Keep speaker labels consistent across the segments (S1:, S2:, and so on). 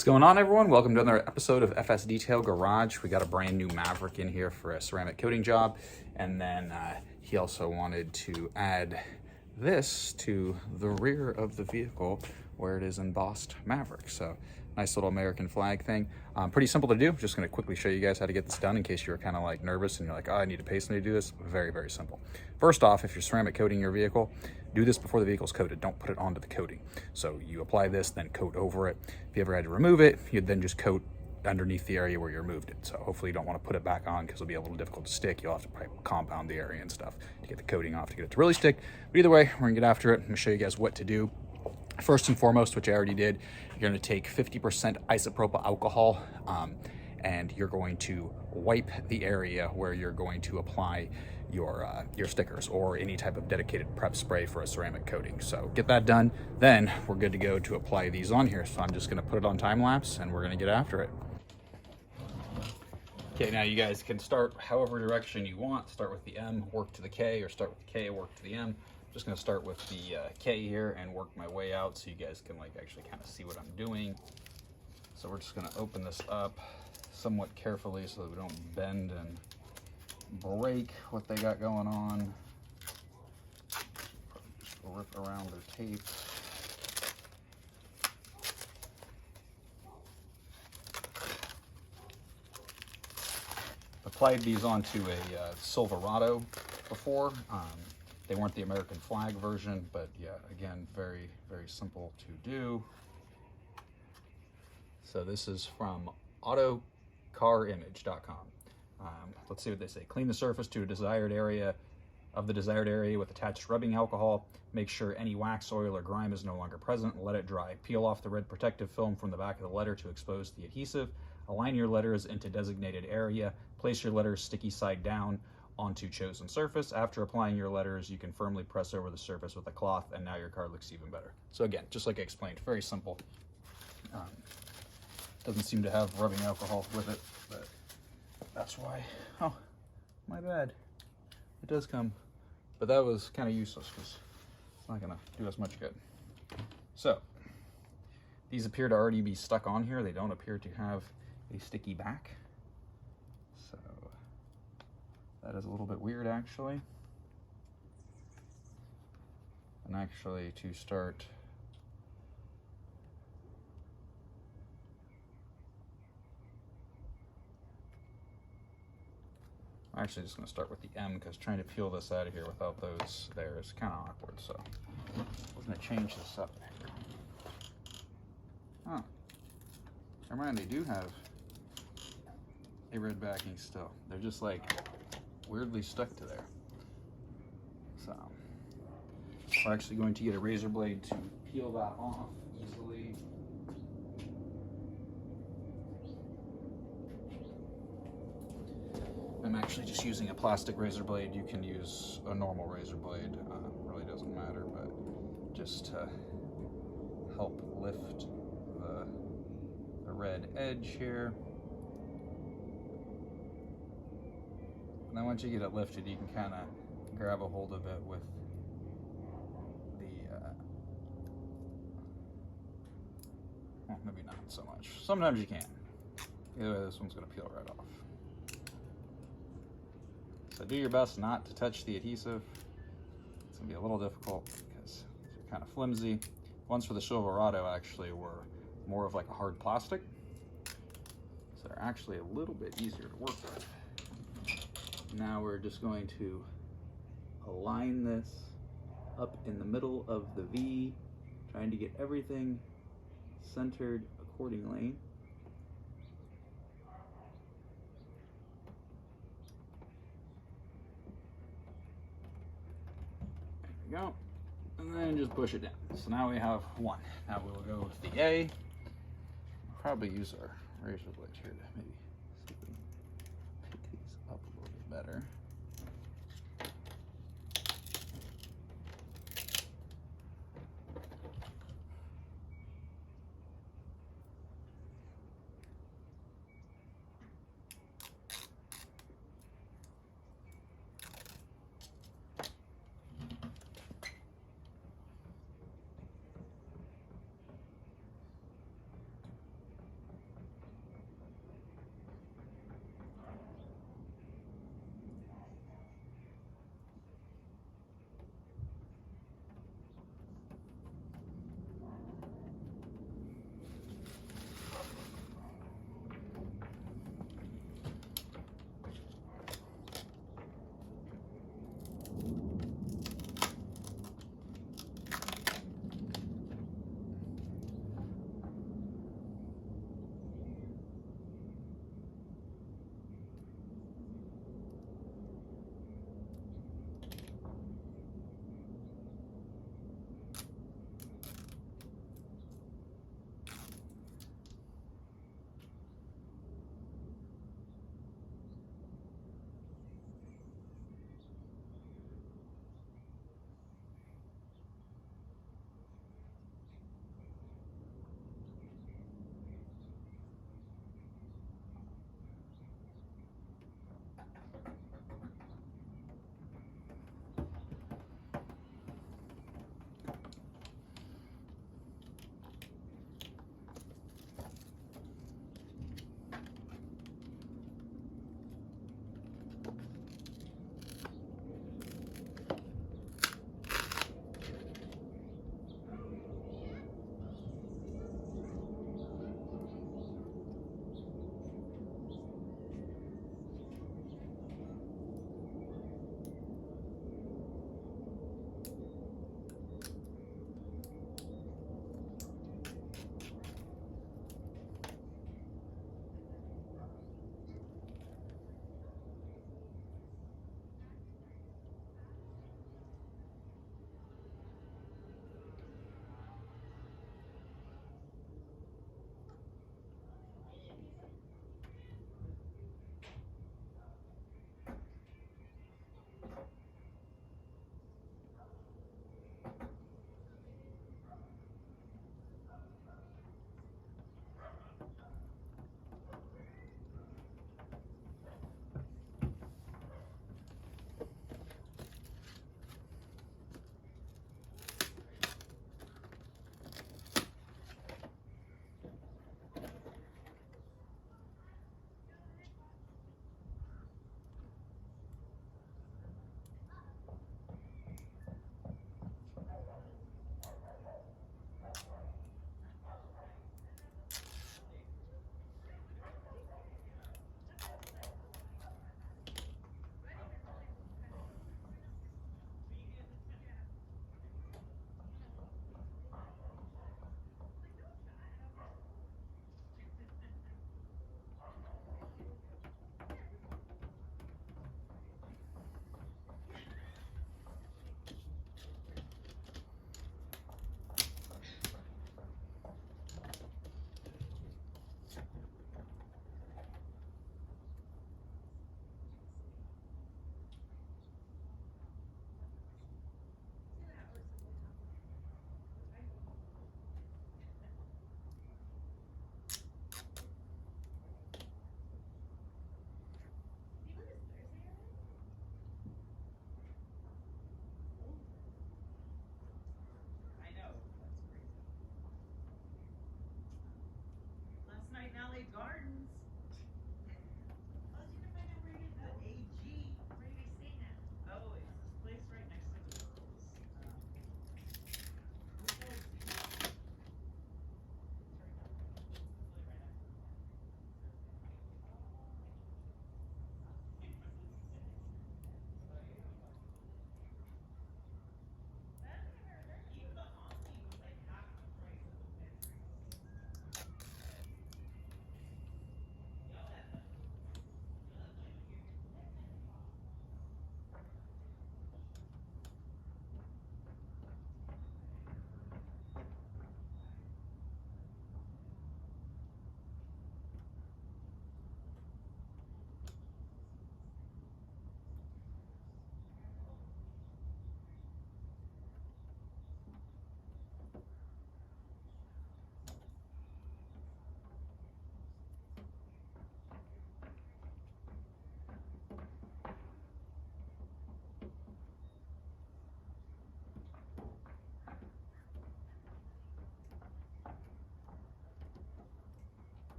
S1: What's going on, everyone? Welcome to another episode of FS Detail Garage. We got a brand new Maverick in here for a ceramic coating job, and then he also wanted to add this to the rear of the vehicle where it is embossed Maverick. So nice little American flag thing. Pretty simple to do. Just going to quickly show you guys how to get this done in case you're kind of like nervous and you're like, oh, I need to pay somebody to do this. Very, very simple. First off, if you're ceramic coating your vehicle, do this before the vehicle's coated. Don't put it onto the coating. So you apply this, then coat over it. If you ever had to remove it, you'd then just coat underneath the area where you removed it. So hopefully you don't want to put it back on because it'll be a little difficult to stick. You'll have to probably compound the area and stuff to get the coating off to get it to really stick. But either way, we're gonna get after it. I'm gonna show you guys what to do. First and foremost, which I already did, you're gonna take 50% isopropyl alcohol and you're going to wipe the area where you're going to apply your stickers or any type of dedicated prep spray for a ceramic coating. So get that done, then we're good to go to apply these on here. So I'm just gonna put it on time lapse and we're gonna get after it. Okay, now you guys can start however direction you want. Start with the M, work to the K, or start with the K, work to the M. I'm just gonna start with the K here and work my way out so you guys can like actually kind of see what I'm doing. So we're just gonna open this up somewhat carefully so that we don't bend and break what they got going on. Just rip around their tape. Applied these onto a Silverado before. They weren't the American flag version, but yeah, again, very, very simple to do. So this is from autocarimage.com. Let's see what they say. Clean the surface to a desired area with attached rubbing alcohol. Make sure any wax, oil, or grime is no longer present and let it dry. Peel off the red protective film from the back of the letter to expose the adhesive. Align your letters into designated area. Place your letters sticky side down onto chosen surface. After applying your letters, you can firmly press over the surface with a cloth, and now your card looks even better. So again, just like I explained, very simple. Doesn't seem to have rubbing alcohol with it, but that's why. Oh, my bad. It does come, but that was kind of useless because it's not gonna do us much good. So these appear to already be stuck on here. They don't appear to have a sticky back. So that is a little bit weird, actually. And actually, to start I'm actually just going to start with the M because trying to peel this out of here without those there is kind of awkward. So we're going to change this up here. Oh, never mind, they do have a red backing still. They're just like weirdly stuck to there. So we're actually going to get a razor blade to peel that off easily. I'm actually just using a plastic razor blade. You can use a normal razor blade. Really doesn't matter, but just to help lift the red edge here. And then once you get it lifted, you can kind of grab a hold of it with the, well, maybe not so much. Sometimes you can. Either way, this one's going to peel right off. So do your best not to touch the adhesive. It's gonna be a little difficult because they're kind of flimsy. Ones for the Silverado actually were more of like a hard plastic. So they're actually a little bit easier to work with. Now we're just going to align this up in the middle of the V, trying to get everything centered accordingly. Go, and then just push it down. So now we have one. Now we will go with the A. Probably use our razor blade here to maybe see if we can pick these up a little bit better.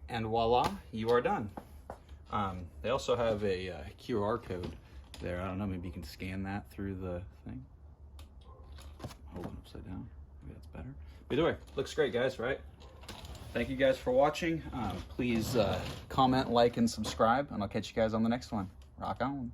S1: And voila, you are done. They also have a QR code there. I don't know, maybe you can scan that through the thing. Hold it upside down. Maybe that's better. Either way, looks great, guys, right? Thank you guys for watching. Please comment, like, and subscribe, and I'll catch you guys on the next one. Rock on.